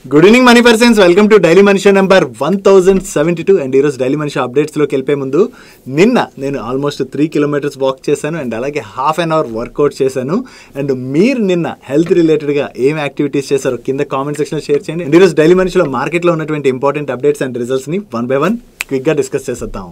Good evening money persons, welcome to daily money show number 1072. And ఈరోజు daily money show అప్డేట్స్లోకి వెళ్ళిపోయే ముందు నిన్న నేను ఆల్మోస్ట్ 3 కిలోమీటర్స్ వాక్ చేశాను అండ్ అలాగే హాఫ్ అన్ అవర్ వర్కౌట్ చేశాను. అండ్ మీరు నిన్న హెల్త్ రిలేటెడ్గా ఏం యాక్టివిటీస్ చేశారో కింద కామెంట్ సెక్షన్లో షేర్ చేయండి. అండ్ ఈరోజు డైలీ మనీ షోలో మార్కెట్లో ఉన్నటువంటి ఇంపార్టెంట్ అప్డేట్స్ అండ్ రిజల్ట్స్ని వన్ బై వన్ క్విక్గా డిస్కస్ చేసేద్దాం.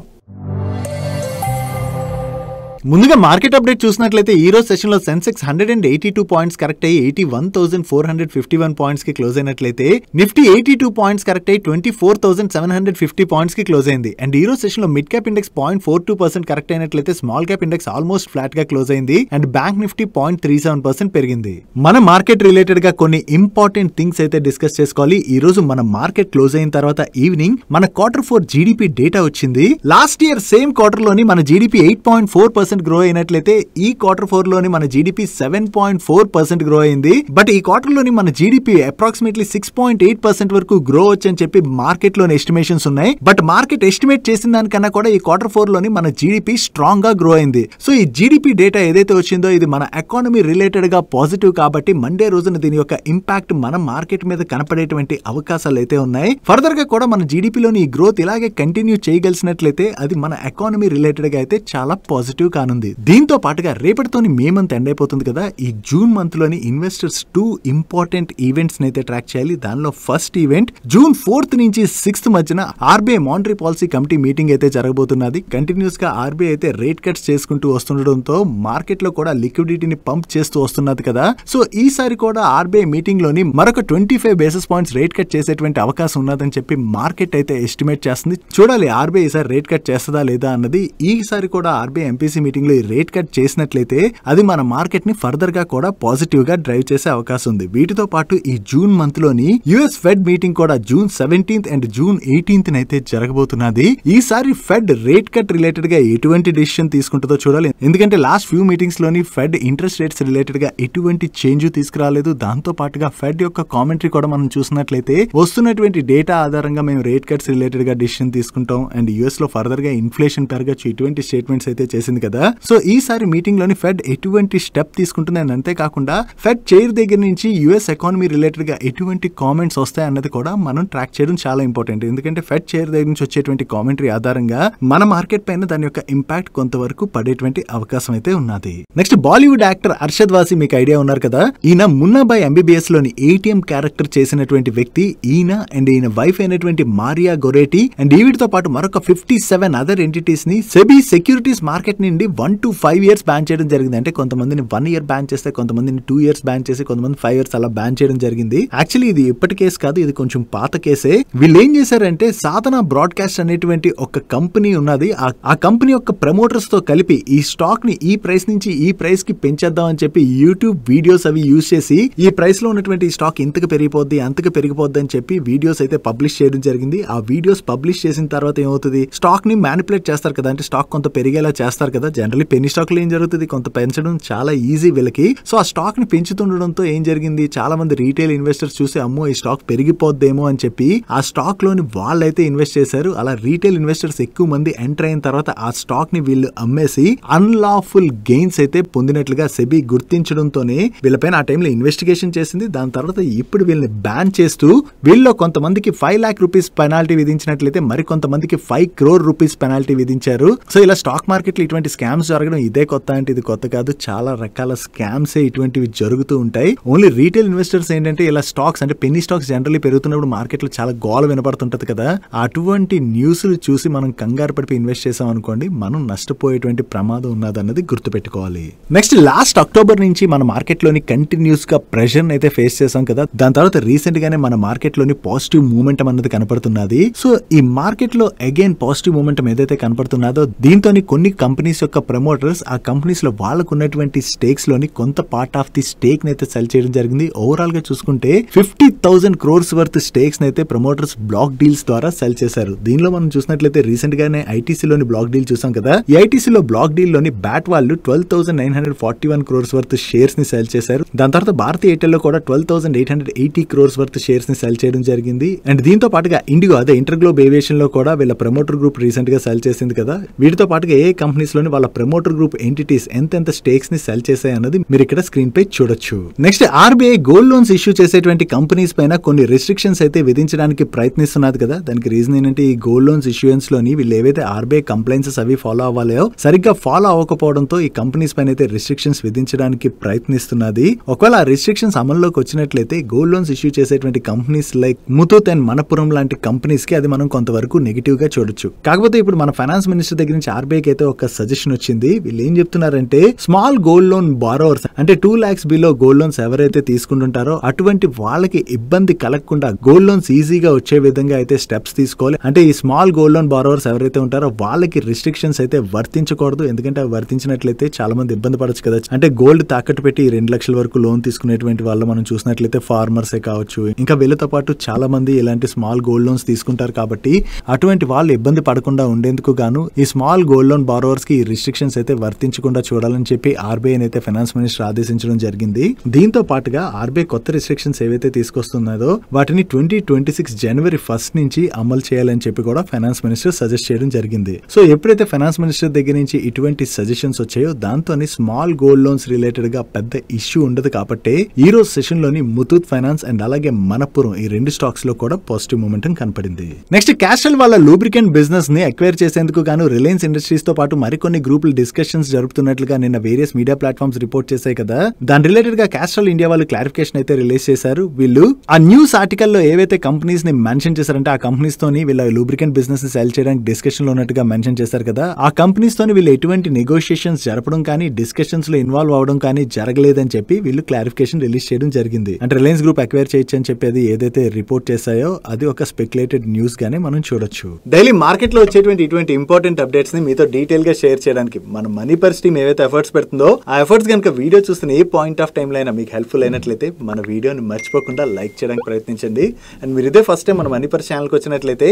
ముందుగా మార్కెట్ అప్డేట్ చూసినట్లయితే ఈ రోజు సెషన్లో సెన్సెక్స్ 182 పాయింట్స్ కరెక్ట్ అయ్యి 81,451 పాయింట్స్ కి క్లోజ్ అయినట్లయితే నిఫ్టీ 82 పాయింట్స్ కరెక్ట్ అయ్యి 24,750 పాయింట్స్ కి క్లోజ్ అయింది. అండ్ ఈ రోజు సెషన్ లో మిడ్ క్యాప్ ఇండెక్స్ 0.42% కరెక్ట్ అయినట్లయితే small cap index almost flat గా క్లోజ్ అయింది అండ్ బ్యాంక్ నిఫ్టీ 0.37% పెరిగింది. మన మార్కెట్ రిలేటెడ్ గా కొన్ని ఇంపార్టెంట్ థింగ్స్ అయితే డిస్కస్ చేసుకోవాలి. ఈ రోజు మన మార్కెట్ క్లోజ్ అయిన తర్వాత ఈవినింగ్ మన Q4 జీడీపీ డేటా వచ్చింది. లాస్ట్ ఇయర్ సేమ్ క్వార్టర్ లోని మన జీడీపీ 8.4% గ్రో అయినట్లయితే ఈ Q4 లోని మన జీడీపీ 7.4% గ్రో అయింది. బట్ ఈ క్వార్టర్ లోని మన జీడీపీ అప్రాక్సిమేట్లీ 6.8% వరకు గ్రో వచ్చని చెప్పి మార్కెట్ లోని ఎస్టిమేషన్స్ ఉన్నాయి. బట్ మార్కెట్ ఎస్టిమేట్ చేసిన దానికన్నా కూడా ఈ Q4 లోని మన జీడీపీ స్ట్రాంగ్ గా గ్రో అయింది. సో ఈ జీడీపీ డేటా ఏదైతే వచ్చిందో ఇది మన ఎకానమీ రిలేటెడ్ గా పాజిటివ్ కాబట్టి మండే రోజున దీని యొక్క ఇంపాక్ట్ మన మార్కెట్ మీద కనపడేటువంటి అవకాశాలు అయితే ఉన్నాయి. ఫర్దర్ గా కూడా మన జీడీపీలోని ఈ గ్రోత్ ఇలాగే కంటిన్యూ చేయగలిసినట్లయితే అది మన ఎకానమీ రిలేటెడ్ గా అయితే చాలా పాజిటివ్ కానుంది. దీంతో పాటుగా రేపటితోని మే మంత్ ఎండ్ అయిపోతుంది కదా. ఈ జూన్ మంత్ లోని ఇన్వెస్టర్స్ 2 ఇంపార్టెంట్ ఈవెంట్స్ అయితే ట్రాక్ చేయాలి. దానిలో ఫస్ట్ ఈవెంట్ జూన్ 4th నుంచి 6th మధ్యన RBI monetary policy committee meeting అయితే జరగబోతున్నది. కంటిన్యూస్ గా ఆర్బీఐ అయితే రేట్ కట్స్ చేసుకుంటూ వస్తుండడంతో మార్కెట్ లో కూడా లిక్విడిటీని పంప్ చేస్తూ వస్తున్నది కదా. సో ఈసారి కూడా ఆర్బీఐ మీటింగ్ లోని మరొక 25 బేసిస్ పాయింట్స్ రేట్ కట్ చేసేటువంటి అవకాశం ఉన్నదని చెప్పి మార్కెట్ అయితే ఎస్టిమేట్ చేస్తుంది. చూడాలి ఆర్బీఐ ఈసారి రేట్ కట్ చేస్తుందా లేదా అన్నది. ఈసారి కూడా ఆర్బీఐ ఎంపీసీ మీటింగ్ లో రేట్ కట్ చేసినట్లయితే అది మన మార్కెట్ ని ఫర్దర్ గా కూడా పాజిటివ్ గా డ్రైవ్ చేసే అవకాశం ఉంది. వీటితో పాటు ఈ జూన్ మంత్ లోని యుఎస్ ఫెడ్ మీటింగ్ కూడా June 17th and June 18th అయితే జరగబోతున్నది. ఈసారి ఫెడ్ రేట్ కట్ రిలేటెడ్ గా ఎటువంటి డిసిషన్ తీసుకుంటుందో చూడాలి. ఎందుకంటే లాస్ట్ ఫ్యూ మీటింగ్స్ లోని ఫెడ్ ఇంట్రెస్ట్ రేట్స్ రిలేటెడ్ గా ఎటువంటి చేంజ్ తీసుకురాలేదు. దాంతో పాటుగా ఫెడ్ యొక్క కామెంటరీ కూడా మనం చూసినట్లయితే వస్తున్నటువంటి డేటా ఆధారంగా మేము రేట్ కట్స్ రిలేటెడ్ గా డిసిషన్ తీసుకుంటాం అండ్ యుఎస్ లో ఫర్దర్ గా ఇన్ఫ్లేషన్ పెరగచ్చు ఇటువంటి స్టేట్మెంట్స్ అయితే చేసింది కదా. సో ఈసారి మీటింగ్ లోని ఫెడ్ ఎటువంటి స్టెప్ తీసుకుంటుంది అని అంతేకాకుండా ఫెడ్ చైర్ దగ్గర నుంచి యుఎస్ ఎకానమీ రిలేటెడ్ గా ఎటువంటి కామెంట్స్ వస్తాయి అన్నది కూడా మనం ట్రాక్ చేయడం చాలా ఇంపార్టెంట్. ఎందుకంటే ఫెడ్ చైర్ దగ్గర నుంచి వచ్చేటువంటి కామెంటరీ ఆధారంగా మన మార్కెట్ పైన దాని యొక్క ఇంపాక్ట్ కొంతవరకు పడేటువంటి అవకాశం అయితే ఉన్నది. నెక్స్ట్ బాలీవుడ్ యాక్టర్ అర్షద్ వాసి మీకు ఐడియా ఉన్నారు కదా. ఈయన మున్నాబాయ్ ఎంబీబీఎస్ లోని ఏటీఎం క్యారెక్టర్ చేసినటువంటి వ్యక్తి. ఈయన అండ్ ఈయన వైఫ్ అయినటువంటి మారియా గొరేటి అండ్ వీటితో పాటు మరొక 57 అదర్ ఎంటిటీస్ ని సెబీ సెక్యూరిటీస్ మార్కెట్ నుండి 1 to 5 years బ్యాన్ చేయడం జరిగింది. అంటే కొంతమందిని 1 year బ్యాన్ చేస్తే కొంతమందిని 2 years బ్యాన్ చేసి కొంతమంది 5 years అలా బ్యాన్ చేయడం జరిగింది. యాక్చువల్లీ ఇది ఇప్పటి కేసు కాదు, ఇది కొంచెం పాత కేసే. వీళ్ళు ఏం చేశారంటే సాధన బ్రాడ్కాస్ట్ అనేటువంటి ఒక కంపెనీ ఉన్నది. ఆ కంపెనీ యొక్క ప్రమోటర్స్ తో కలిపి ఈ స్టాక్ ని ఈ ప్రైస్ నుంచి ఈ ప్రైస్ కి పెంచేద్దాం అని చెప్పి యూట్యూబ్ వీడియోస్ అవి యూజ్ చేసి ఈ ప్రైస్ లో ఉన్నటువంటి స్టాక్ ఇంతకు పెరిగిపోద్ది అంతకు పెరిగిపోద్ది అని చెప్పి వీడియోస్ అయితే పబ్లిష్ చేయడం జరిగింది. ఆ వీడియోస్ పబ్లిష్ చేసిన తర్వాత ఏమవుతుంది, స్టాక్ ని మ్యానిపులేట్ చేస్తారు కదా. అంటే స్టాక్ కొంత పెరిగేలా చేస్తారు కదా. జనరల్లీ పెన్నీ స్టాక్ లో ఏం జరుగుతుంది, కొంత పెంచడం చాలా ఈజీ వీళ్ళకి. సో ఆ స్టాక్ ని పెంచుతుండడంతో ఏం జరిగింది, చాలా మంది రీటైల్ ఇన్వెస్టర్స్ చూసి అమ్మో ఈ స్టాక్ పెరిగిపోద్దేమో అని చెప్పి ఆ స్టాక్ లోని వాళ్ళైతే ఇన్వెస్ట్ చేశారు. అలా రీటైల్ ఇన్వెస్టర్స్ ఎక్కువ మంది ఎంటర్ అయిన తర్వాత ఆ స్టాక్ ని వీళ్ళు అమ్మేసి అన్లాఫుల్ గెయిన్స్ అయితే పొందినట్లుగా సెబీ గుర్తించడంతోనే వీళ్ళపైన ఆ టైంలో ఇన్వెస్టిగేషన్ చేసింది. దాని తర్వాత ఇప్పుడు వీళ్ళని బ్యాన్ చేస్తూ వీళ్ళలో కొంతమందికి 5 lakh rupees పెనాల్టీ విధించినట్లయితే మరికొంతమందికి 5 crore rupees పెనాల్టీ విధించారు. సో ఇలా స్టాక్ మార్కెట్ లో ఇటువంటి స్కామ్స్ జరగడం ఇదే కొత్త అంటే ఇది కొత్త కాదు. చాలా రకాల స్కామ్స్ ఇటువంటివి జరుగుతూ ఉంటాయి. ఓన్లీ రీటైల్ ఇన్వెస్టర్స్ ఏంటంటే ఇలా స్టాక్స్ అంటే పెన్నీ స్టాక్స్ జనరల్లీ పెరుగుతున్నప్పుడు మార్కెట్ లో చాలా గోల వినపడుతుంటది కదా. అటువంటి న్యూస్ చూసి మనం కంగారు పడిపోయి ఇన్వెస్ట్ చేసాం అనుకోండి, మనం నష్టపోయేటువంటి ప్రమాదం ఉన్నదన్నది గుర్తుపెట్టుకోవాలి. నెక్స్ట్ లాస్ట్ అక్టోబర్ నుంచి మన మార్కెట్ లోని కంటిన్యూస్ గా ప్రెషర్ అయితే ఫేస్ చేసాం కదా. దాని తర్వాత రీసెంట్ గానే మన మార్కెట్ లోని పాజిటివ్ మూమెంటం అన్నది కనపడుతున్నది. సో ఈ మార్కెట్ లో అగైన్ పాజిటివ్ మూమెంటం ఏదైతే కనపడుతున్నదో దీంతో కొన్ని కంపెనీస్ యొక్క ప్రమోటర్స్ ఆ కంపెనీస్ లో వాళ్ళకు ఉన్నటువంటి స్టేక్స్ లోని కొంత పార్ట్ ఆఫ్ ది స్టేక్ అయితే సెల్ చేయడం జరిగింది. ఓవరాల్ గా చూసుకుంటే 50,000 crores వర్త్ స్టేక్స్ అయితే ప్రమోటర్స్ బ్లాక్ డీల్స్ ద్వారా సెల్ చేశారు. దీనిలో మనం చూసినట్లయితే రీసెంట్ గానే ఐటీసీ లోని బ్లాక్ డీల్ చూసాం కదా. ఈ ఐటీసీ లో బ్లాక్ డీల్ లోని బ్యాట్ వాళ్ళు 12,941 crores వర్త్ షేర్స్ ని సెల్ చేశారు. దాని తర్వాత భారతీ ఎయిర్టెల్ లో కూడా 12,880 crores వర్త్ షేర్స్ ని సెల్ చేయడం జరిగింది. అండ్ దీంతో పాటుగా ఇండిగో అదే ఇంటర్గ్లోబ్ ఏవియేషన్ లో కూడా వీళ్ళ ప్రమోటర్ గ్రూప్ రీసెంట్ గా సెల్ చేసింది కదా. వీటితో పాటుగా ఏ కంపెనీస్ లోని వాళ్ళ ప్రమోటర్ గ్రూప్ ఎంటిటీస్ ఎంతెంత స్టేక్స్ ని సెల్ చేశాయి అన్నది మీరు ఇక్కడ స్క్రీన్ పై చూడొచ్చు. Next RBI gold loans issue చేసేటువంటి కంపెనీస్ పైన కొన్ని రిస్ట్రిక్షన్స్ అయితే విధించడానికి ప్రయత్నిస్తున్నది కదా. దానికి రీజన్ ఏంటంటే ఈ గోల్డ్ లోన్స్ ఇష్యూయన్స్ లోని వీళ్ళు ఏవైతే ఆర్బీఐ కంప్లైన్సెస్ అవి ఫాలో అవ్వాలో సరిగ్గా ఫాలో అవ్వకపోవడంతో ఈ కంపెనీస్ పైన అయితే రిస్ట్రిక్షన్స్ విధించడానికి ప్రయత్నిస్తున్నది. ఒకవేళ ఆ రిస్ట్రిక్షన్స్ అమల్లోకి వచ్చినట్లయితే గోల్డ్ లోన్స్ ఇష్యూ చేసేటువంటి companies like Muthoot and Manappuram లాంటి కంపెనీస్ కి అది మనం కొంతవరకు నెగిటివ్ గా చూడొచ్చు. కాకపోతే ఇప్పుడు మన ఫైనాన్స్ మినిస్టర్ దగ్గర నుంచి ఆర్బీఐకి అయితే ఒక సజెషన్ వచ్చింది. వీళ్ళు ఏం చెప్తున్నారంటే స్మాల్ గోల్డ్ లోన్ బారోవర్స్ అంటే 2 lakhs బిలో గోల్డ్ లోన్స్ ఎవరైతే తీసుకుంటుంటారో అటువంటి వాళ్ళకి ఇబ్బంది కలగకుండా గోల్డ్ లోన్స్ ఈజీగా వచ్చే విధంగా అయితే స్టెప్స్ తీసుకోవాలి. అంటే ఈ స్మాల్ గోల్డ్ లోన్ బారోవర్స్ ఎవరైతే ఉంటారో వాళ్ళకి రిస్ట్రిక్షన్స్ అయితే వర్తించకూడదు. ఎందుకంటే అవి వర్తించినట్లయితే చాలా మంది ఇబ్బంది పడచ్చు కదా. అంటే గోల్డ్ తాకట్టు పెట్టి 2 లక్షల వరకు లోన్ తీసుకునేటువంటి వాళ్ళు మనం చూసినట్లయితే ఫార్మర్సే కావచ్చు, ఇంకా వీళ్ళతో పాటు చాలా మంది ఇలాంటి స్మాల్ గోల్డ్ లోన్స్ తీసుకుంటారు. కాబట్టి అటువంటి వాళ్ళు ఇబ్బంది పడకుండా ఉండేందుకు గాను ఈ స్మాల్ గోల్డ్ లోన్ బారోవర్స్ కి రిస్ట్రిక్షన్స్ అయితే వర్తించకుండా చూడాలని చెప్పి ఆర్బీఐ అయితే ఫైనాన్స్ మినిస్టర్ ఆదేశించడం జరిగింది. దీంతో పాటుగా ఆర్బీఐ కొత్త రిస్ట్రిక్షన్స్ ఏవైతే తీసుకొస్తున్నదో వాటిని 2026 జనవరి 1 నుంచి అమలు చేయాలని చెప్పి కూడా ఫైనాన్స్ మినిస్టర్ సజెస్ట్ చేయడం జరిగింది. సో ఎప్పుడైతే ఫైనాన్స్ మినిస్టర్ దగ్గర నుంచి ఇటువంటి సజెషన్స్ వచ్చాయో దాంతో స్మాల్ గోల్డ్ లోన్స్ రిలేటెడ్ గా పెద్ద ఇష్యూ ఉండదు. కాబట్టి ఈ రోజు సెషన్ లోని ముతూత్ ఫైనాన్స్ అండ్ అలాగే మనపురం ఈ 2 స్టాక్స్ లో కూడా పాజిటివ్ మూమెంటం కనపడింది. నెక్స్ట్ క్యాస్ట్రల్ వాళ్ళ లూబ్రికెంట్ బిజినెస్ ని అక్వైర్ చేసేందుకు గాను రిలయన్స్ ఇండస్ట్రీస్ తో పాటు మరికొన్ని గ్రూపులు డిస్కషన్స్ జరుపుతున్నట్లుగా నిన్న వేరియస్ మీడియా ప్లాట్ఫామ్స్ రిపోర్ట్ చేశాయి కదా. దాని రిలేటెడ్ గా క్యాస్ట్రల్ ఇండియా వాళ్ళు క్లారిఫికేషన్ అయితే రిలీజ్ చేశారు. వీళ్ళు ఆ న్యూస్ ఆర్టికల్ లో ఏవైతే కంపెనీస్ ని మెన్షన్ చేశారంటే ఆ కంపెనీస్ తోని వీళ్ళ లూబ్రికెంట్ బిజినెస్ ని సెల్ చేయడానికి డిస్కషన్ లో ఉన్నట్టుగా మెన్షన్ చేశారు కదా. ఆ కంపెనీస్ తోని వీళ్ళు ఎటువంటి నెగోషియేషన్స్ జరపడం కానీ డిస్కషన్స్ లో ఇన్వాల్వ్ అవడం కానీ జరగలేదని చెప్పి వీళ్ళు క్లారిఫికేషన్ రిలీజ్ చేయడం జరిగింది. అంటే రిలయన్స్ గ్రూప్ అక్వైర్ చేయొచ్చు అని చెప్పి ఏదైతే రిపోర్ట్ చేశాయో అది ఒక స్పెక్యులేటెడ్ న్యూస్ గానే మనం చూడొచ్చు. డైలీ మార్కెట్ లో వచ్చేటువంటి ఇటువంటి ఇంపార్టెంట్ అప్డేట్స్ ని మీతో డీటెయిల్ గా షేర్ చేయడానికి మన మనీ పర్స్ టీమ్ ఏవైతే ఎఫర్ట్స్ పెడుతుందో ఆ ఎఫర్ట్స్ కనుక వీడియో చూస్తున్న ఏ పాయింట్ ఆఫ్ టైం లో అయినా మీకు హెల్ప్ఫుల్ అయినట్లయితే మన వీడియోని మర్చిపోకుండా లైక్ చేయడానికి ప్రయత్నించండి. అండ్ మీరు ఇదే ఫస్ట్ టైం మన మనీ పర్స్ ఛానల్కి వచ్చినట్లయితే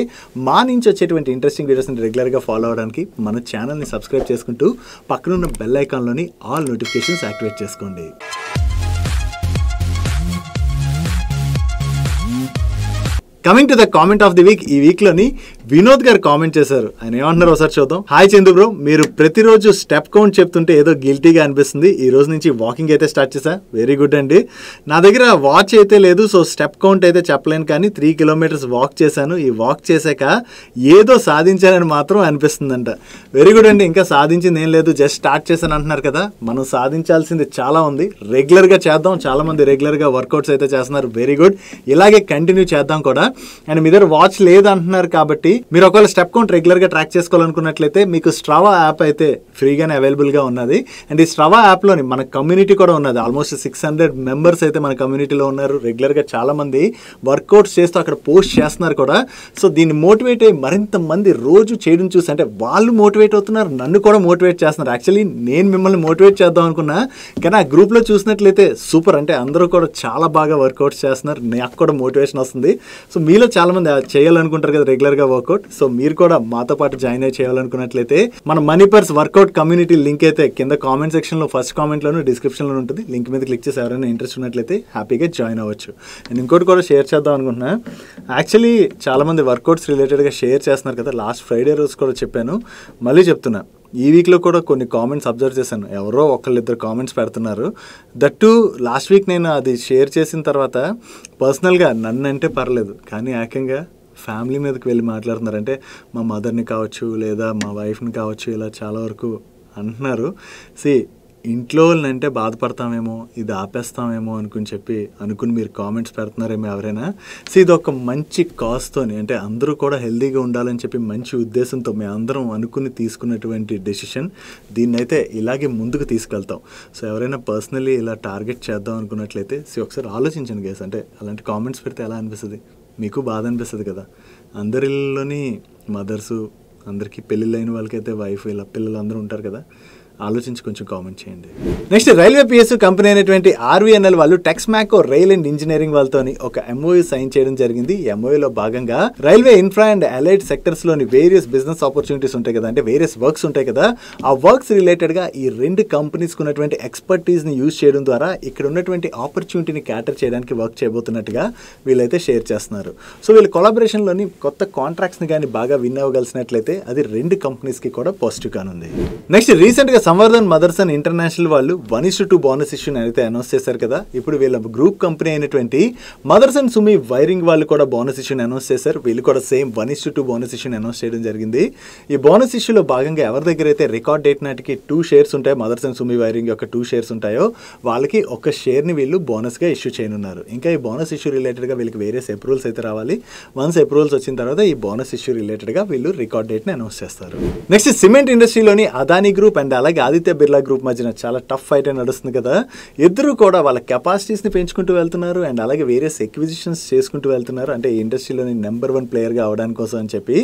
మా నుంచి వచ్చేటువంటి ఇంట్రెస్టింగ్ వీడియోస్ ని రెగ్యులర్ గా ఫాలో అవడానికి మన ఛానల్ ని సబ్స్క్రైబ్ చేసుకుంటూ పక్కనున్న బెల్ ఐకాన్ లోని ఆల్ నోటిఫికేషన్స్ యాక్టివేట్ చేసుకోండి. Coming to the comment of the week. ఈ వీక్ లోని వినోద్ గారు కామెంట్ చేశారు. ఆయన ఏమంటున్నారు ఒకసారి చూద్దాం. హాయ్ చందు బ్రో, మీరు ప్రతిరోజు స్టెప్ కౌంట్ చెప్తుంటే ఏదో గిల్టీగా అనిపిస్తుంది. ఈ రోజు నుంచి వాకింగ్ అయితే స్టార్ట్ చేశా. వెరీ గుడ్ అండి. నా దగ్గర వాచ్ అయితే లేదు, సో స్టెప్ కౌంట్ అయితే చెప్పలేను, కానీ 3 kilometers వాక్ చేశాను. ఈ వాక్ చేశాక ఏదో సాధించాలని మాత్రం అనిపిస్తుందంట. వెరీ గుడ్ అండి. ఇంకా సాధించింది ఏం లేదు, జస్ట్ స్టార్ట్ చేశాను అంటున్నారు కదా. మనం సాధించాల్సింది చాలా ఉంది. రెగ్యులర్ గా చేద్దాం. చాలా మంది రెగ్యులర్ గా వర్కౌట్స్ అయితే చేస్తున్నారు. Very good. ఇలాగే కంటిన్యూ చేద్దాం కూడా. అండ్ మీ దగ్గర వాచ్ లేదు అంటున్నారు కాబట్టి మీరు ఒకవేళ స్టెప్ కౌంట్ రెగ్యులర్ గా ట్రాక్ చేసుకోవాలనుకున్నట్లయితే మీకు స్ట్రావా యాప్ అయితే ఫ్రీగానే అవైలబుల్ గా ఉన్నది. అండ్ ఈ స్ట్రావా యాప్ లోని మన కమ్యూనిటీ కూడా ఉన్నది. ఆల్మోస్ట్ 600 మెంబర్స్ అయితే మన కమ్యూనిటీలో ఉన్నారు. రెగ్యులర్ గా చాలా మంది వర్కౌట్స్ చేస్తూ అక్కడ పోస్ట్ చేస్తున్నారు కూడా. సో దీన్ని మోటివేట్ అయ్యి మరింత మంది రోజు చేయడం చూసి అంటే వాళ్ళు మోటివేట్ అవుతున్నారు, నన్ను కూడా మోటివేట్ చేస్తున్నారు. యాక్చువల్లీ నేను మిమ్మల్ని మోటివేట్ చేద్దాం అనుకున్నా, కానీ ఆ గ్రూప్ లో చూసినట్లయితే సూపర్, అంటే అందరూ కూడా చాలా బాగా వర్కౌట్స్ చేస్తున్నారు. నాకు కూడా మోటివేషన్ వస్తుంది. సో మీలో చాలా మంది చేయాలనుకుంటారు కదా రెగ్యులర్ గా వర్కౌట్. సో మీరు కూడా మాతో పాటు జాయిన్ అయ్యి చేయాలనుకున్నట్లయితే మన money purse workout community link అయితే కింద కామెంట్ సెక్షన్ లో ఫస్ట్ కామెంట్ లోను డిస్క్రిప్షన్ లో ఉంటుంది. లింక్ మీద క్లిక్ చేసి ఎవరైనా ఇంట్రెస్ట్ ఉన్నట్లయితే హ్యాపీగా జాయిన్ అవ్వచ్చు. నేను ఇంకోటి కూడా షేర్ చేద్దాం అనుకుంటున్నా. యాక్చువల్లీ చాలా మంది వర్కౌట్స్ రిలేటెడ్ గా షేర్ చేస్తున్నారు కదా. లాస్ట్ ఫ్రైడే రోజు కూడా చెప్పాను, మళ్ళీ చెప్తున్నా. ఈ వీక్లో కూడా కొన్ని కామెంట్స్ అబ్జర్వ్ చేశాను. ఎవరో ఒకళ్ళిద్దరు కామెంట్స్ పెడుతున్నారు. దట్టు లాస్ట్ వీక్ నేను అది షేర్ చేసిన తర్వాత పర్సనల్గా నన్ను అంటే పర్లేదు, కానీ ఏకంగా ఫ్యామిలీ మీదకి వెళ్ళి మాట్లాడుతున్నారు. అంటే మా మదర్ని కావచ్చు లేదా మా వైఫ్ని కావచ్చు, ఇలా చాలా వరకు అంటున్నారు. ఇంట్లో వాళ్ళనంటే బాధపడతామేమో, ఇది ఆపేస్తామేమో అనుకుని మీరు కామెంట్స్ పెడుతున్నారేమో ఎవరైనా. ఇది ఒక మంచి కాజ్తోని, అంటే అందరూ కూడా హెల్దీగా ఉండాలని చెప్పి మంచి ఉద్దేశంతో మేము అందరం అనుకుని తీసుకున్నటువంటి డెసిషన్. దీన్నైతే ఇలాగే ముందుకు తీసుకెళ్తాం. సో ఎవరైనా పర్సనలీ ఇలా టార్గెట్ చేద్దాం అనుకున్నట్లయితే ఒకసారి ఆలోచించండి గైస్. అంటే అలాంటి కామెంట్స్ పెడితే ఎలా అనిపిస్తుంది? మీకు బాధ అనిపిస్తుంది కదా. అందరిలోని మదర్సు, అందరికీ పెళ్ళిళ్ళైన వాళ్ళకైతే వైఫ్, ఇలా పిల్లలు అందరూ ఉంటారు కదా. ఆలోచించి కొంచెం కామెంట్ చేయండి. నెక్స్ట్ రైల్వే పిఎస్యు కంపెనీ అయినటువంటి ఆర్వీఎన్ఎల్ వాళ్ళు టెక్స్మాకో రైల్ అండ్ ఇంజనీరింగ్ వాళ్ళతోని ఒక ఎంఓయూ సైన్ చేయడం జరిగింది. ఈ ఎంఓయూలో భాగంగా railway infra and allied sectors లోని వేరియస్ బిజినెస్ ఆపర్చునిటీస్ ఉంటాయి కదా, అంటే వేరియస్ వర్క్స్ ఉంటాయి కదా, ఆ వర్క్స్ రిలేటెడ్ గా ఈ రెండు కంపెనీస్ ఉన్నటువంటి ఎక్స్పర్టీస్ ని యూజ్ చేయడం ద్వారా ఇక్కడ ఉన్నటువంటి ఆపర్చునిటీని క్యాటర్ చేయడానికి వర్క్ చేయబోతున్నట్టుగా వీళ్ళైతే షేర్ చేస్తున్నారు. సో వీళ్ళ కొలాబరేషన్ లోని కొత్త కాంట్రాక్ట్స్ ని కానీ బాగా విన్ అవ్వగలిసినట్లయితే అది రెండు కంపెనీస్ కి కూడా పాజిటివ్ కానుంది. నెక్స్ట్ రీసెంట్ గా సంవర్ధన్ మదర్సన్ ఇంటర్నేషనల్ వాళ్ళు 1:2 బోనస్ ఇష్యూని అయితే అనౌన్స్ చేశారు కదా. ఇప్పుడు వీళ్ళ గ్రూప్ కంపెనీ అయినటువంటి మదర్సన్ సుమి వైరింగ్ వాళ్ళు కూడా బోనస్ ఇష్యూని అనౌన్స్ చేశారు. వీళ్ళు కూడా సేమ్ 1:2 బోనస్ ఇష్యూని అనౌన్స్ చేయడం జరిగింది. ఈ బోనస్ ఇష్యూలో భాగంగా ఎవరి దగ్గర అయితే రికార్డ్ డేట్ నాటికి 2 షేర్స్ ఉంటాయి, మదర్సన్ సుమి వైరింగ్ యొక్క 2 షేర్స్ ఉంటాయో వాళ్ళకి ఒక షేర్ని వీళ్ళు బోనస్గా ఇష్యూ చేయనున్నారు. ఇంకా ఈ బోనస్ ఇష్యూ రిలేటెడ్గా వీళ్ళకి వేరియస్ అప్రూవల్స్ అయితే రావాలి. వన్స్ అప్రూవల్స్ వచ్చిన తర్వాత ఈ బోనస్ ఇష్యూ రిలేటెడ్గా వీళ్ళు రికార్డ్ డేట్ని అనౌన్స్ చేస్తారు. నెక్స్ట్ సిమెంట్ ఇండస్ట్రీలోని అదానీ గ్రూప్ అండ్ అలాగే ఆదిత్య బిర్లా గ్రూప్ మధ్యన చాలా టఫ్ ఫైట్ నడుస్తుంది కదా. ఇద్దరు కూడా వాళ్ళ కెపాసిటీస్ని పెంచుకుంటూ వెళ్తున్నారు అండ్ అలాగే వేరియస్ ఎక్విజిషన్స్ చేసుకుంటూ వెళ్తున్నారు. అంటే ఈ ఇండస్ట్రీలోని నెంబర్ 1 ప్లేయర్గా అవడానికి కోసం అని చెప్పి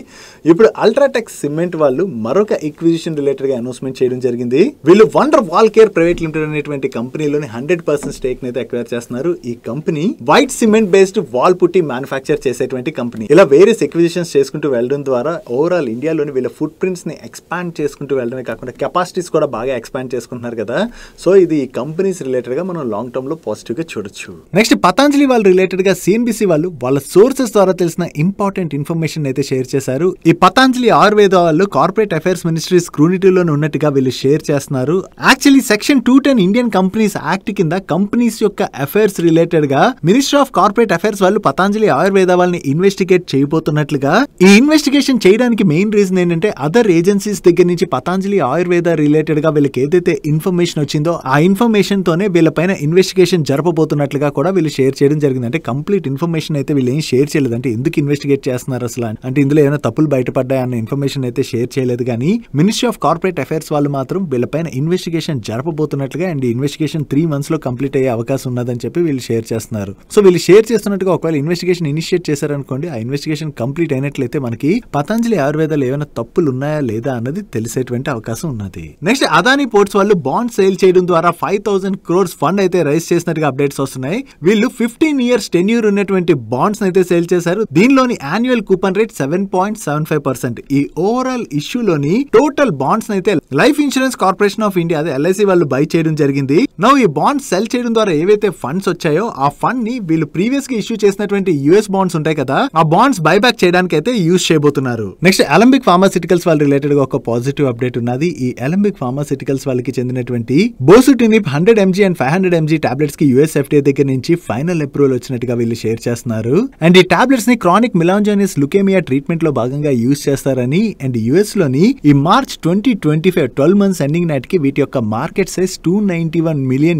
ఇప్పుడు అల్ట్రాటెక్ సిమెంట్ వాళ్ళు మరొక ఎక్విజిషన్ రిలేటెడ్గా అనౌన్స్మెంట్ చేయడం జరిగింది. వీళ్ళు wonder wall care private limited అనేటువంటి కంపెనీలోని 100% స్టేక్ అయితే అక్వైర్ చేస్తున్నారు. ఈ company white cement based wall పుట్టి మ్యానుఫ్యాక్చర్ చేసేటువంటి కంపెనీ. ఇలా వేరియస్ ఎక్విజిషన్స్ చేసుకుంటూ వెళ్ళడం ద్వారా ఓవరాల్ ఇండియాలోని వీళ్ళ ఫుట్ ప్రింట్స్ ని ఎక్స్పాండ్ చేసుకుంటూ వెళ్ళడమే కాకుండా కెపాసిటీస్ కూడా బాగా ఎక్స్పాండ్ చేసుకుంటున్నారు కదా. సో ఇది ఈ కంపెనీస్ రిలేటెడ్ గా మనం లాంగ్ టర్మ్ లో పాజిటివ్ గా చూడొచ్చు. నెక్స్ట్ పతంజలి వాళ్ళు రిలేటెడ్ గా సిఎన్బిసి వాళ్ళు వాళ్ళ సోర్సెస్ ద్వారా తెలిసిన ఇంపార్టెంట్ ఇన్ఫర్మేషన్ అయితే షేర్ చేశారు. ఈ పతంజలి ఆయుర్వేద వాళ్ళు కార్పొరేట్ అఫైర్స్ మినిస్ట్రీ స్క్రూనిటీలో ఉన్నట్టుగా వీళ్ళు షేర్ చేస్తున్నారు. Actually section 210 Indian companies act కింద కంపెనీస్ యొక్క అఫైర్స్ రిలేటెడ్ గా మినిస్ట్రీ ఆఫ్ కార్పొరేట్ అఫైర్స్ వాళ్ళు పతంజలి ఆయుర్వేద వాళ్ళని ఇన్వెస్టిగేట్ చేయబోతున్నట్లుగా. ఈ ఇన్వెస్టిగేషన్ చేయడానికి మెయిన్ రీజన్ ఏంటంటే అదర్ ఏజెన్సీస్ దగ్గర నుంచి పతంజలి ఆయుర్వేద రిలేటెడ్ గా వీళ్ళకి ఏదైతే ఇన్ఫర్మేషన్ వచ్చిందో ఆ ఇన్ఫర్మేషన్ తోనే వీళ్ళపైన ఇన్వెస్టిగేషన్ జరపబోతున్నట్లుగా కూడా వీళ్ళు షేర్ చేయడం జరిగింది. అంటే కంప్లీట్ ఇన్ఫర్మేషన్ అయితే వీళ్ళు ఏం షేర్ చేయలేదు. అంటే ఎందుకు ఇన్వెస్టిగేట్ చేస్తున్నారు అసలు, అంటే ఇందులో ఏమైనా తప్పులు బయటపడ్డాయి అన్న ఇన్ఫర్మేషన్ అయితే షేర్ చేయలేదు. కానీ మినిస్ట్రీ ఆఫ్ కార్పొరేట్ అఫైర్స్ వాళ్ళు మాత్రం వీళ్ళపైన ఇన్వెస్టిగేషన్ జరపబోతున్నట్లుగా అండ్ ఇన్వెస్టిగేషన్ 3 months లో కంప్లీట్ అయ్యే అవకాశం ఉన్నదని చెప్పి వీళ్ళు షేర్ చేస్తున్నారు. సో వీళ్ళు షేర్ చేస్తున్నట్టుగా ఒకవేళ ఇన్వెస్టిగేషన్ ఇనిషియేట్ చేశారనుకోండి, ఆ ఇన్వెస్టిగేషన్ కంప్లీట్ అయినట్లయితే మనకి పతంజలి ఆయుర్వేదాలు ఏమైనా తప్పులు ఉన్నాయా లేదా అన్నది తెలిసేటువంటి అవకాశం ఉన్నది. నెక్స్ట్ అదానీ పోర్ట్స్ వాళ్ళు బాండ్ సేల్ చేయడం ద్వారా 5,000 crores ఫండ్ అయితే రైజ్ చేసినట్టుగా అప్డేట్స్ వస్తున్నాయి. వీళ్ళు 15 years టెన్యూర్ ఉన్నటువంటి బాండ్స్ అయితే సేల్ చేశారు. దీనిలోని యాన్యువల్ కూపన్ రేట్ 7.75%. ఈ ఓవరాల్ ఇష్యూలోని టోటల్ బాండ్స్ అయితే life insurance corporation of India అదే ఎల్ఐసి వాళ్ళు బై చేయడం జరిగింది. నౌ ఈ బాండ్స్ సెల్ చేయడం ద్వారా ఏవైతే ఫండ్స్ వచ్చాయో ఆ ఫండ్ ని వీళ్ళు ప్రీవియస్ గా ఇష్యూ చేసినటువంటి యుఎస్ బాండ్స్ ఉంటాయి కదా, ఆ బాండ్స్ బైబ్యాక్ చేయడానికి అయితే యూజ్ చేయబోతున్నారు. నెక్స్ట్ అలంబిక్ ఫార్మాసిటికల్స్ వాళ్ళ రిలేటెడ్ గా ఒక పాజిటివ్ అప్డేట్ ఉన్నది. ఈ అలంబిక్ ఫార్మాసిటికల్స్ వాళ్ళకి చెందినటువంటి బోసుటినిప్ 100 mg అండ్ 500 mg టాబ్లెట్స్ కి యుఎస్ ఎఫ్డిఏ దగ్గర నుంచి ఫైనల్ అప్రూవల్ వచ్చినట్టుగా వీళ్ళు షేర్ చేస్తున్నారు. అండ్ ఈ టాబ్లెట్స్ ని క్రానిక్ మిలాంజోనియస్ లుకేమియా ట్రీట్మెంట్ లో భాగంగా యూజ్ చేస్తారని అండ్ యుఎస్ లోని ఈ మార్చ్ 2025 12 months ఎండింగ్ నాటికి వీటి యొక్క మార్కెట్ సైజ్ $291 million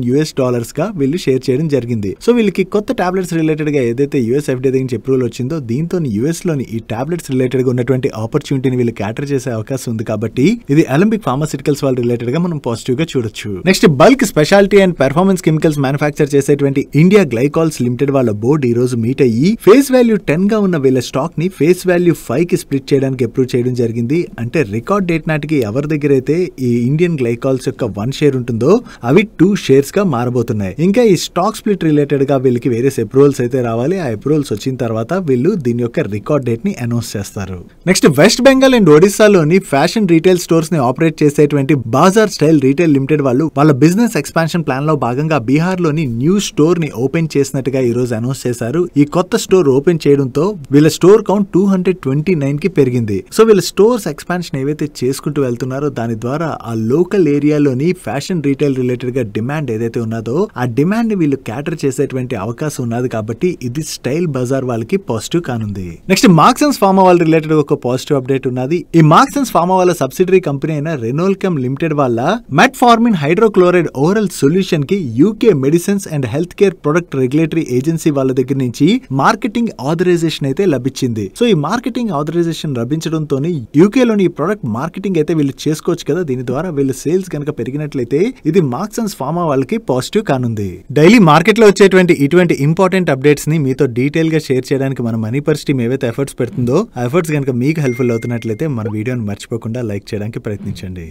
గా వీళ్ళు షేర్ చేయడం జరిగింది. సో వీళ్ళకి కొత్త టాబ్లెట్స్ రిలేటెడ్ గా ఏదైతే యుఎస్ ఎఫ్డిఏ దగ్గర నుంచి అప్రూవల్ వచ్చిందో దీంతో యుఎస్ లోని ఈ టాబ్లెట్స్ రిలేటెడ్ గా ఉన్నటువంటి ఆపర్చునిటీని వీళ్ళు క్యాటర్ చేసే అవకాశం ఉంది. కాబట్టి ఇది అలంబిక్ ఫార్మాసిటికల్స్ వాళ్ళ రిలేటెడ్ గా మనం పాజిటివ్ గా చూడొచ్చు. Next bulk speciality and performance chemicals manufacture చేసేటువంటి ఇండియా గ్లైకాల్స్ లిమిటెడ్ వాళ్ళ బోర్డు ఈ రోజు మీట్ అయ్యి ఫేస్ వాల్యూ 10 గా ఉన్న వీళ్ళ స్టాక్ ని ఫేస్ వాల్యూ 5 కి స్ప్లిట్ చేయడానికి అప్రూవ్ చేయడం జరిగింది. అంటే రికార్డ్ డేట్ నాటికి ఎవరి దగ్గర అయితే ఈ ఇండియన్ గ్లైకాల్స్ యొక్క 1 షేర్ ఉంటుందో అవి 2 షేర్స్ గా మారబోతున్నాయి. ఇంకా ఈ స్టాక్ స్ప్లిట్ రిలేటెడ్ గా వీళ్ళకి వేరే అప్రూవల్స్ అయితే రావాలి. ఆ అప్రూవల్స్ వచ్చిన తర్వాత వీళ్ళు దీని యొక్క రికార్డ్ డేట్ ని అనౌన్స్ చేస్తారు. నెక్స్ట్ వెస్ట్ బెంగాల్ అండ్ ఒడిశాలోని ఫ్యాషన్ రీటైల్ స్టోర్స్ ని ఆపరేట్ చేసేటువంటి బాజార్ స్టైల్ రీటైల్ లిమిటెడ్ వాళ్ళు వాళ్ళ బిజినెస్ ఎక్స్పాన్షన్ ప్లాన్ లో భాగంగా బీహార్ లోని న్యూ స్టోర్ ని ఓపెన్ చేసినట్టుగా ఈ రోజు అనౌన్స్ చేశారు. ఈ కొత్త స్టోర్ ఓపెన్ చేయడంతో వీళ్ళ స్టోర్ కౌంట్ 229 కి పెరిగింది. సో వీళ్ళ స్టోర్స్ ఎక్స్పాన్షన్ ఏవైతే చేసుకుంటూ వెళ్తున్నారో దాని ద్వారా ఆ లోకల్ ఏరియాలోని ఫ్యాషన్ రీటైల్ రిలేటెడ్ గా డిమాండ్ ఏదైతే ఉన్నదో ఆ డిమాండ్ ని వీళ్ళు క్యాటర్ చేసేటువంటి అవకాశం ఉన్నది. కాబట్టి ఇది స్టైల్ బజార్ వాళ్ళకి పాజిటివ్ కానుంది. నెక్స్ట్ మార్క్సన్స్ ఫార్మా వాళ్ళ రిలేటెడ్ ఒక పాజిటివ్ అప్డేట్ ఉన్నది. ఈ మార్క్సన్స్ ఫార్మా వాళ్ళ సబ్సిడరీ కంపెనీ అయిన రెనోల్కెమ్ లిమిటెడ్ వాళ్ళ మెట్ఫార్మిన్ హైడ్రోక్లోరైడ్ ఓరల్ సొల్యూషన్ కి UK medicines and health care product regulatory agency వాళ్ళ దగ్గర నుంచి మార్కెటింగ్ ఆథరైజేషన్ అయితే లభించింది. సో ఈ మార్కెటింగ్ ఆథరైజేషన్ లభించడంతో యూకే లోని ఈ ప్రొడక్ట్ మార్కెటింగ్ అయితే వీళ్ళు చేసుకోవచ్చు కదా. దీని ద్వారా వీళ్ళు సేల్స్ కనుక పెరిగినట్లయితే ఇది మార్క్సన్స్ ఫార్మా వాళ్ళకి పాజిటివ్ కానుంది. డైలీ మార్కెట్ లో వచ్చేటువంటి ఇటువంటి ఇంపార్టెంట్ అప్డేట్స్ ని మీతో డీటెయిల్ గా షేర్ చేయడానికి మన మనీ పర్స్ టీమ్ ఏవైతే ఎఫర్ట్స్ పెడుతుందో ఆ ఎఫర్ట్స్ కనుక మీకు హెల్ప్ఫుల్ అవుతున్నట్లయితే మన వీడియోని మర్చిపోకుండా లైక్ చేయడానికి ప్రయత్నించండి.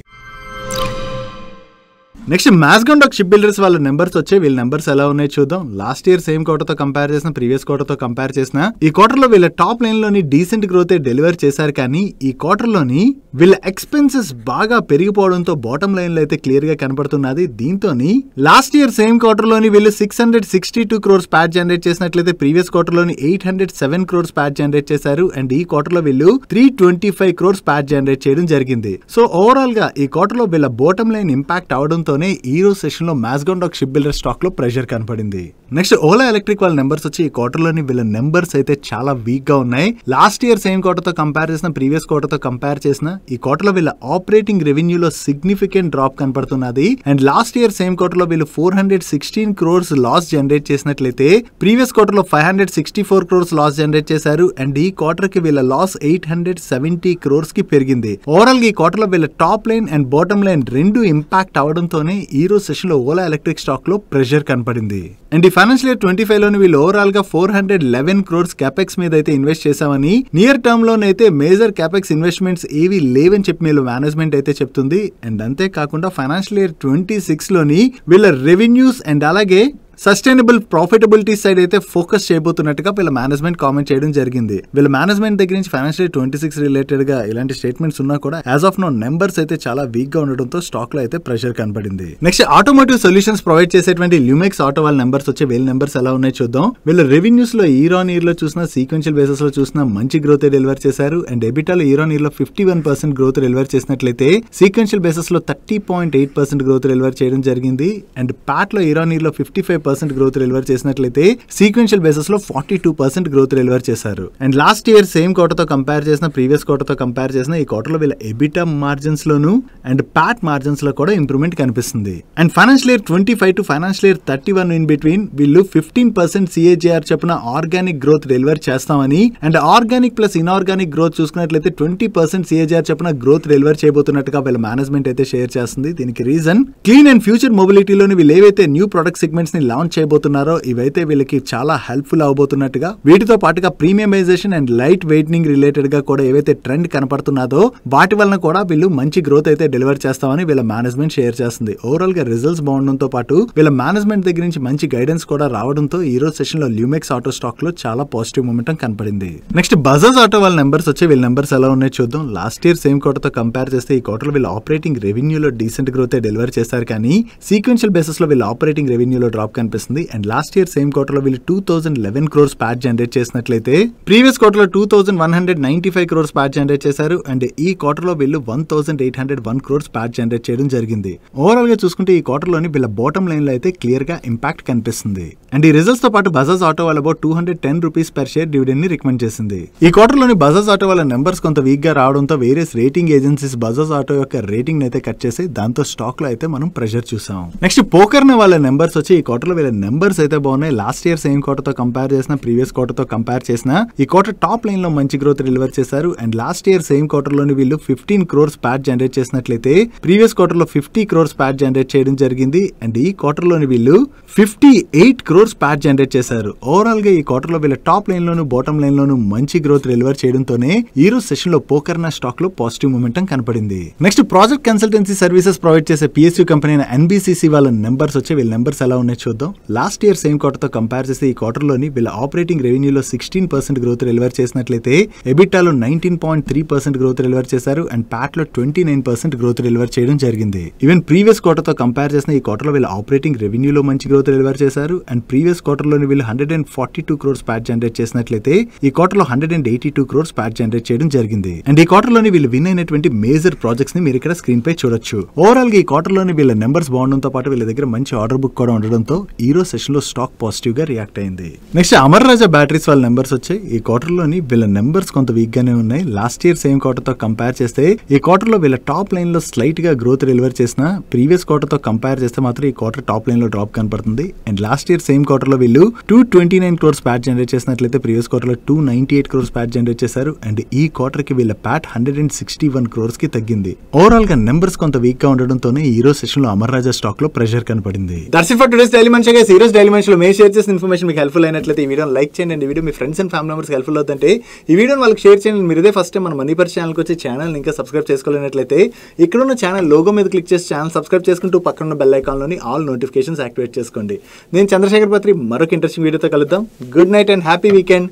నెక్స్ట్ మ్యాస్గాండాక్ షిప్ బిల్డర్స్ వాళ్ళ నెంబర్స్ వచ్చే వీళ్ళ నెంబర్స్ ఎలా ఉన్నాయో చూద్దాం. లాస్ట్ ఇయర్ సేమ్ క్వార్టర్ తో కంపేర్ చేసిన, ప్రీవియస్ క్వార్టర్ తో కంపేర్ చేసిన ఈ క్వార్టర్ లో వీళ్ళ టాప్ లైన్ లోని డీసెంట్ గ్రోత్ డెలివర్ చేశారు. కానీ ఈ క్వార్టర్ లోని వీళ్ళ ఎక్స్పెన్సెస్ బాగా పెరిగిపోవడంతో బాటమ్ లైన్ లో అయితే క్లియర్ గా కనపడుతున్నది. దీంతో లాస్ట్ ఇయర్ సేమ్ క్వార్టర్ లోని వీళ్ళు 662 crores ప్యాట్ జనరేట్ చేసినట్లయితే ప్రీవియస్ క్వార్టర్ లోని 807 crores ప్యాట్ జనరేట్ చేశారు. అండ్ ఈ క్వార్టర్ లో వీళ్ళు 325 crores ప్యాట్ జనరేట్ చేయడం జరిగింది. సో ఓవరాల్ గా ఈ క్వార్టర్ లో వీళ్ళ బాటమ్ లైన్ ఇంపాక్ట్ అవడంతోనే ఈ రోజు సెషన్ లో మ్యాస్గాండాక్ షిప్ బిల్డర్ స్టాక్ లో ప్రెషర్ కనపడింది. నెక్స్ట్ ఓలా ఎలక్ట్రిక్ వాళ్ళ నెంబర్స్ వచ్చి ఈ క్వార్టర్ లోని వీళ్ళ నెంబర్స్ అయితే చాలా వీక్ గా ఉన్నాయి. లాస్ట్ ఇయర్ సేమ్ క్వార్టర్ తో కంపేర్ చేసిన, ప్రీవియస్ క్వార్టర్ తో కంపేర్ చేసిన ఈ క్వార్టర్ లో వీళ్ళ ఆపరేటింగ్ రెవెన్యూలో సిగ్నిఫికెంట్ డ్రాప్ కనపడుతున్నది. And last year same quarter లో వీళ్ళు 416 crores లాస్ జనరేట్ చేసినట్లయితే ప్రీవియస్ క్వార్టర్ లో 564 crores లాస్ జనరేట్ చేశారు. అండ్ ఈ క్వార్టర్ కి వీళ్ళ లాస్ 870 crores కి పెరిగింది. ఓవరాల్ గా ఈ క్వార్టర్ లో వీళ్ళ top line and bottom line రెండు ఇంపాక్ట్ అవడంతోనే ఈ రోజు సెషన్ లో ఓలా ఎలక్ట్రిక్ స్టాక్ లో ప్రెషర్ కనపడింది. అండ్ ఈ ఫైనాన్షియల్ ఇయర్ 25 లోని వీళ్ళు ఓవరాల్ గా 411 crores క్యాపెక్స్ మీద అయితే ఇన్వెస్ట్ చేశామని, నియర్ టర్మ్ లోనైతే మేజర్ క్యాపెక్స్ ఇన్వెస్ట్మెంట్స్ ఏవి లేవని చెప్పి వీళ్ళు మేనేజ్మెంట్ అయితే చెప్తుంది. అండ్ అంతేకాకుండా ఫైనాన్షియల్ ఇయర్ 26 లోని వీళ్ళ రెవెన్యూస్ అండ్ అలాగే సస్టైనబుల్ ప్రాఫిటబిలిటీ సైడ్ అయితే ఫోకస్ చేయబోతున్నట్టుగా వీళ్ళ మేనేజ్మెంట్ కామెంట్ చేయడం జరిగింది. వీళ్ళ మేనేజ్మెంట్ దగ్గర నుంచి ఫైనాన్షియల్ 26 రిలేటెడ్ గా ఇలాంటి స్టేట్మెంట్స్ ఉన్నా కూడా యాజ్ ఆఫ్ నో నెంబర్స్ అయితే చాలా వీక్ గా ఉండడంతో స్టాక్ లో అయితే ప్రెషర్ కనపడింది. నెక్స్ట్ ఆటోమోటివ్ సొల్యూషన్స్ ప్రొవైడ్ చేసేటువంటి ల్యూమెక్స్ ఆటో వాళ్ళ నెంబర్స్ వచ్చే వీళ్ళ నెంబర్స్ ఎలా ఉన్నాయో చూద్దాం. వీళ్ళ రెవెన్యూస్ లో ఇయర్ ఆన్ ఇయర్ లో చూసిన, సీక్వెన్షియల్ బేసిస్ లో చూసిన మంచి గ్రోత్ డెలివర్ చేశారు. అండ్ ఎబిటాలో ఇయర్ ఆన్ ఇయర్ లో 51% గ్రోత్ డెలివర్ చేసినట్లయితే సీక్వెన్షియల్ బేసిస్ లో 30.8% గ్రోత్ డెలివర్ చేయడం జరిగింది. అండ్ ప్యాట్ లో ఇయర్ ఆన్ ఇయర్ లో 55% గ్రోత్ డెలివర్ చేసినట్లయితే సీక్వెన్షియల్ బేసిస్ లో 42% గ్రోత్ డెలివర్ చేశారు. And last year same quarter తో కంపేర్ చేసిన, ప్రీవియస్ క్వార్టర్ తో కంపేర్ చేసిన ఈ క్వార్టర్ లో వీళ్ళ EBITDA margins loan and Pat margins లో కూడా ఇంప్రూవ్మెంట్ కనిపిస్తుంది. And financial year 25 to financial year 31 in between వీళ్ళు 15% CAGR చొప్పున ఆర్గానిక్ గ్రోత్ డెలివర్ చేస్తామని, and organic plus inorganic growth చూసుకున్నట్లయితే 20% CAGR చొప్పున గ్రోత్ డెలివర్ చేయబోతున్నట్టుగా వీళ్ళ మేనేజ్మెంట్ అయితే షేర్ చేస్తుంది. దీనికి రీజన్ క్లీన్ అండ్ ఫ్యూచర్ మొబిలిటీలోని వీళ్ళు ఏవైతే న్యూ ప్రొడక్ట్ సెగ్మెంట్స్ ని లాంచ్ చేయబోతున్నారు ఇవైతే వీళ్ళకి చాలా హెల్ప్ఫుల్ అవబోతున్నట్టుగా, వీటితో పాటుగా ప్రీమియమైజేషన్ అండ్ లైట్ వెయిట్నింగ్ రిలేటెడ్ గా కూడా ఏవైతే ట్రెండ్ కనపడుతున్నదో వాటి వలన కూడా వీళ్ళు మంచి గ్రోత్ అయితే డెలివర్ చేస్తామని వీళ్ళ మేనేజ్మెంట్ షేర్ చేస్తుంది. ఓవరాల్ గా రిజల్ట్స్ బాగుండడంతో పాటు వీళ్ళ మేనేజ్మెంట్ దగ్గర నుంచి మంచి గైడెన్స్ కూడా రావడంతో ఈ రోజు సెషన్ లో ల్యూమెక్స్ ఆటో స్టాక్ లో చాలా పాజిటివ్ మూమెంటం కనపడింది. నెక్స్ట్ బజాజ్ ఆటో వాళ్ళ నెంబర్స్ వచ్చి వీళ్ళ నెంబర్స్ ఎలా ఉన్నాయో చూద్దాం. లాస్ట్ ఇయర్ సేమ్ క్వార్టర్ తో కంపేర్ చేస్తే ఈ క్వార్టర్ వీళ్ళ ఆపరేటింగ్ రెవెన్యూలో డీసెంట్ గ్రోత్ డెలివర్ చేశారు. కానీ సీక్వెన్షియల్ బేసిస్ లో వీళ్ళ ఆపరేటింగ్ రెవెన్యూలో డ్రాప్ కనిపిస్తుంది. And last year same quarter లో వీళ్ళు 2011 crores ప్యాట్ జనరేట్ చేసినట్లయితే ప్రీవియస్ క్వార్టర్ లో 2195 crores ప్యాట్ జనరేట్ చేశారు. అండ్ ఈ క్వార్టర్ లో వీళ్ళు 1801 crores ప్యాట్ జనరేట్ చేయడం జరిగింది. ఓవరాల్ గా చూసుకుంటే ఈ క్వార్టర్ లోని వీళ్ళ బాటమ్ లైన్ లో అయితే క్లియర్ గా ఇంపాక్ట్ కనిపిస్తుంది. అండ్ ఈ రిజల్ట్స్ తో పాటు బజాజ్ ఆటో వాళ్ళ about 210 rupees per share dividend ని రికమెండ్ చేసింది. ఈ క్వార్టర్ లోని బజాజ్ ఆటో వాళ్ళ నెంబర్స్ కొంత వీక్ గా రావడంతో various rating agencies Bajaj auto యొక్క రేటింగ్ అయితే కట్ చేసి దాంతో స్టాక్ లో అయితే మనం ప్రెషర్ చూసాం. నెక్స్ట్ పోకర్న వాళ్ళ నెంబర్స్ వచ్చి ఈ క్వార్టర్ లో వీళ్ళ నెంబర్స్ అయితే బాగున్నాయి. లాస్ట్ ఇయర్ సేమ్ క్వార్టర్ తో కంపేర్ చేసిన, ప్రీవియస్ క్వార్టర్ తో కంపేర్ చేసిన ఈ క్వార్టర్ టాప్ లైన్ లో మంచి గ్రోత్ డెలివర్ చేశారు. And last year same quarter లోని వీళ్ళు 15 crores ప్యాట్ జనరేట్ చేసినట్లయితే ప్రీవియస్ క్వార్టర్ లో 50 crores ప్యాట్ జనరేట్ చేయడం జరిగింది. అండ్ ఈ క్వార్టర్ లోని వీళ్ళు 58 crores ప్యాట్ జనరేట్ చేశారు. ఓవరాల్ గా ఈ క్వార్టర్ లో వీళ్ళ టాప్ లైన్ లోను బాటమ్ లైన్ లోను మంచి గ్రోత్ డెలివర్ చేయడంతోనే ఈ రోజు సెషన్ లో పోకర్నా స్టాక్ లో పాజిటివ్ మూమెంటం కనపడింది. Next project consultancy services provide చేసే PSU కంపెనీ NBCC వాళ్ళ నెంబర్స్ వచ్చి వీళ్ళ నెంబర్స్ ఎలా ఉన్నాయో చూద్దాం. లాస్ట్ ఇయర్ సేమ్ క్వార్టర్ తో కంపేర్ చేస్తే ఈ క్వార్టర్ లోని వీళ్ళ ఆపరేటింగ్ రెవెన్యూలో 16% గ్రోత్ డెలివర్ చేసినట్లయితే ఎబిటాలో 19.3% గ్రోత్ డెలివర్ చేశారు. అండ్ ప్యాట్ లో 29% గ్రోత్ డెలివర్ చేయడం జరిగింది. ఈవెన్ ప్రీవియస్ క్వార్టర్ తో కంపేర్ చేసిన ఈ క్వార్టర్ లో వీళ్ళ ఆపరేటింగ్ రెవెన్యూలో మంచి గ్రోత్ డెలివర్ చేశారు. అండ్ ప్రీవియస్ క్వార్టర్ లోని వీళ్ళు 142 crores ప్యాట్ జనరేట్ చేసినట్లయితే ఈ క్వార్టర్ లో 182 crores ప్యాట్ జనరేట్ చేయడం జరిగింది. అండ్ ఈ క్వార్టర్ లోని వీళ్ళు విన్ అయినటువంటి మేజర్ ప్రాజెక్ట్స్ ని మీరు ఇక్కడ స్క్రీన్ పై చూడొచ్చు. ఓవరాల్ గా ఈ క్వార్టర్ లోని వీళ్ళ నెంబర్స్ బాగుండడంతో పాటు వీళ్ళ దగ్గర మంచి ఆర్డర్ బుక్ కూడా ఉండడంతో ఈ రోజు సెషన్ లో స్టాక్ పాజిటివ్ గా రియాక్ట్ అయింది. నెక్స్ట్ అమర్ రాజా బ్యాటరీస్ వాళ్ళ నెంబర్స్ వచ్చాయి. ఈ క్వార్టర్ లోని వీళ్ళ నెంబర్స్ కొంత వీక్ గానే ఉన్నాయి. లాస్ట్ ఇయర్ సేమ్ క్వార్టర్ తో కంపేర్ చేస్తే ఈ క్వార్టర్ లో వీళ్ళ టాప్ లైన్ లో స్లైట్ గా గ్రోత్ డెలివర్ చేసిన, ప్రీవియస్ క్వార్టర్ తో కంపేర్ చేస్తే మాత్రం ఈ క్వార్టర్ టాప్ లైన్ లో డ్రాప్ కనపడుతుంది. And last year same quarter లో వీళ్ళు 229 crores ప్యాట్ జనరేట్ చేసినట్లయితే ప్రీవియస్ క్వార్టర్ లో 298 crores ప్యాట్ జనరేట్ చేశారు. అండ్ ఈ క్వార్టర్ కి వీళ్ళ ప్యాట్ 161 crores కి తగ్గింది. ఓవరాల్ గా నెంబర్స్ కొంత వీక్ గా ఉండడంతోనే ఈ రోజు సెషన్ లో అమర్ రాజా స్టాక్ లో ప్రెషర్ కనపడింది. That's it for today's daily మనిషి ఈ రోజు డైలీ మనిషిలో మేము షేర్ చేసిన ఇన్ఫర్మేషన్ మీకు హెల్ప్ఫుల్ అయినట్లయితే ఈ వీడియోని లైక్ చేయండి. ఈ video me friends and family members helpful అవుతుంటే ఈ వీడియోని వాళ్ళకి షేర్ చేయండి. మీరు ఇదే ఫస్ట్ టైం మన మనీ పర్స్ ఛానల్కి వచ్చి ఛానల్ ఇంకా సబ్స్క్రైబ్ చేసుకోలేనట్లయితే ఇక్కడ ఉన్న ఛానల్ లోగో మీద క్లిక్ చేసి ఛానల్ సబ్స్క్రైబ్ చేసుకుంటూ పక్కన ఉన్న బెల్ ఐకాన్లోని ఆల్ నోటిఫికేషన్స్ యాక్టివేట్ చేసుకోండి. నేను చంద్రశేఖర్ పత్రి మరొక ఇంట్రెస్టింగ్ వీడియోతో కలుద్దాం. Good night and happy weekend.